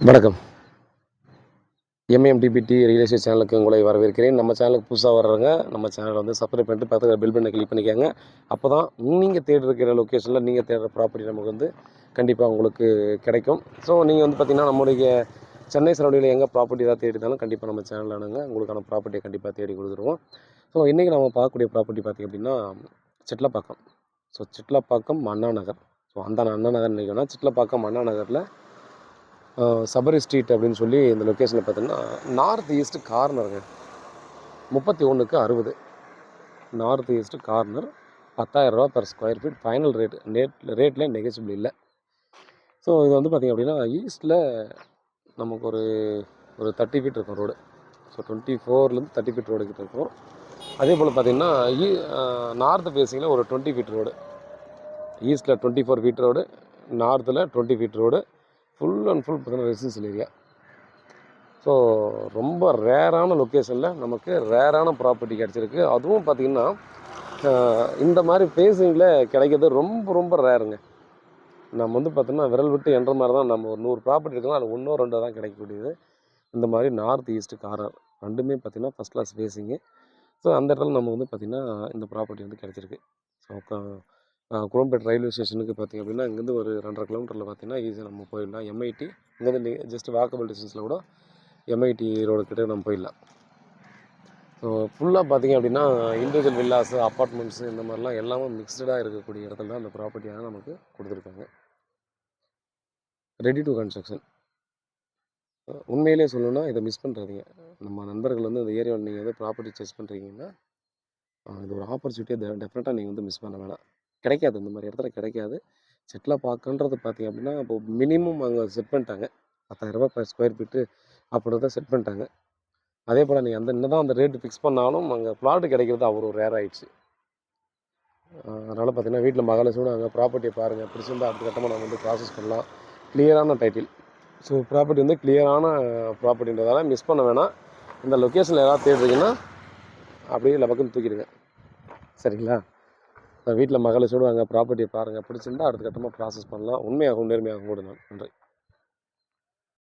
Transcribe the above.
வணக்கம். எம்எம்டிபிடி real estate சேனலுக்கு உங்களை வரவேற்கிறேன். நம்ம சேனலுக்கு புதுசாக வர்றவங்க நம்ம சேனலை வந்து சப்ஸ்கிரைப் பண்ணிட்டு பக்கத்தில் பெல் பட்டனை கிளிக் பண்ணிக்கோங்க. அப்போ தான் நீங்கள் தேடிருக்கிற லொக்கேஷனில் நீங்கள் தேடுற ப்ராப்பர்ட்டி நமக்கு வந்து கண்டிப்பாக உங்களுக்கு கிடைக்கும். ஸோ நீங்கள் வந்து பார்த்திங்கன்னா நம்முடைய சென்னை சரௌண்டிங்கில் எங்கே ப்ராப்பர்ட்டி ஏதாவது தேடினாலும் கண்டிப்பாக நம்ம சேனலில் அணுங்க, உங்களுக்கான ப்ராப்பர்ட்டியை கண்டிப்பாக தேடி கொடுத்துருவோம். ஸோ இன்றைக்கி நம்ம பார்க்கக்கூடிய ப்ராப்பர்ட்டி பார்த்திங்க அப்படின்னா சிட்லப்பாக்கம். ஸோ சிட்லப்பாக்கம் அண்ணா நகர். ஸோ அந்த அண்ணா நகர் நினைக்கணும். சிட்லப்பாக்கம் அண்ணா நகரில் சபரி ஸ்ட்ரீட் அப்படின்னு சொல்லி இந்த லொக்கேஷனில் பார்த்தீங்கன்னா நார்த் ஈஸ்ட் கார்னருங்க. 31/60 north east corner. 10,000 per square feet. Final ரேட்டில் நெகோசியபிள் இல்லை. ஸோ இது வந்து பார்த்திங்க அப்படின்னா ஈஸ்ட்டில் நமக்கு ஒரு 30 ஃபீட் இருக்கும் ரோடு. ஸோ 24 30 ஃபீட் ரோடு கிட்ட இருக்கும். அதே போல் பார்த்திங்கன்னா நார்த்து ஃபேஸிங்கில் ஒரு 20 ஃபீட் ரோடு. ஈஸ்ட்டில் 24 ஃபீட் ரோடு, நார்த்தில் 20 feet road. Full and full பார்த்தீங்கன்னா ரெசிடென்ஷியல் ஏரியா. ஸோ ரொம்ப ரேரான லொக்கேஷனில் நமக்கு ரேரான ப்ராப்பர்ட்டி கிடச்சிருக்கு. அதுவும் பார்த்திங்கன்னா இந்த மாதிரி ஃபேஸிங்கில் கிடைக்கிறது ரொம்ப ரொம்ப ரேருங்க. நம்ம வந்து பார்த்தோம்னா விரல் விட்டு என்ற மாதிரி தான் நம்ம ஒரு 100 ப்ராப்பர்ட்டி இருக்குன்னா அது 1 2 தான் கிடைக்கக்கூடியது. இந்த மாதிரி நார்த் ஈஸ்ட் கார்னர் ரெண்டுமே பார்த்திங்கன்னா ஃபஸ்ட் கிளாஸ் ஃபேஸிங்கு. ஸோ அந்த இடத்துல நம்ம வந்து பார்த்திங்கன்னா இந்த ப்ராப்பர்ட்டி வந்து கிடச்சிருக்கு. ஸோ குரோம்பேட் ரயில்வே ஸ்டேஷனுக்கு பார்த்திங்க அப்படின்னா இங்கேருந்து ஒரு 2.5 கிலோமீட்டரில் பார்த்திங்கன்னா ஈஸியாக நம்ம போயிடலாம். எம்ஐடி இங்கேருந்து ஜஸ்ட் வாக்கபிள் டிஸ்டன்ஸில் கூட எம்ஐடி ரோடு கிட்டே நம்ம போயிடலாம். ஸோ ஃபுல்லாக பார்த்திங்க அப்படின்னா இண்டிவிஜுவல் வில்லாஸு, அப்பார்ட்மெண்ட்ஸு இந்த மாதிரிலாம் எல்லாமே மிக்சடாக இருக்கக்கூடிய இடத்துல தான் அந்த ப்ராப்பர்ட்டியாக நமக்கு கொடுத்துருக்காங்க. Ready to construction. உண்மையிலே சொல்லணும்னா இதை மிஸ் பண்ணுறாதீங்க. நம்ம நண்பர்கள் வந்து இந்த ஏரியாவில் நீங்கள் வந்து ப்ராப்பர்ட்டி சர்ச் பண்ணுறீங்கன்னா இது ஒரு ஆப்பர்ச்சுனிட்டியை டெஃபினட்டாக நீங்கள் வந்து மிஸ் பண்ண வேணாம். கிடைக்காது, இந்த மாதிரி இடத்துல கிடைக்காது. சிட்லப்பாக்கன்றது பார்த்திங்க அப்படின்னா இப்போ மினிமம் அங்கே செட் பண்ணிட்டாங்க. 10,000 per ஸ்கொயர் ஃபீட்டு அப்படின்றத செட் பண்ணிட்டாங்க. அதே போல் நீங்கள் என்ன தான் அந்த ரேட்டு ஃபிக்ஸ் பண்ணாலும் அங்கே ப்ளாட்டு கிடைக்கிறது அவ்வளோ ரேர் ஆகிடுச்சு. அதனால் பார்த்திங்கன்னா வீட்டில் மகாலட்சுமி அங்கே ப்ராப்பர்ட்டியை பாருங்கள், பிடிச்சிருந்தால் அடுத்த கட்டமாக நம்ம வந்து ப்ராசஸ் பண்ணலாம். கிளியரான டைட்டில். ஸோ ப்ராப்பர்ட்டி வந்து கிளியரான ப்ராப்பர்ட்டின்றதால மிஸ் பண்ண வேணாம். இந்த லொக்கேஷனில் ஏதாவது தேடுறீங்கன்னா அப்படியே லபக்குன்னு தூக்கிடுங்க. சரிங்களா? வீட்டில் மகளை சொல்லுவாங்க, ப்ராப்பர்ட்டியை பாருங்கள், பிடிச்சிருந்தால் அடுத்த கட்டமாக ப்ராசஸ் பண்ணலாம். உண்மையாகவும் நேர்மையாகவும் கூட. நன்றி.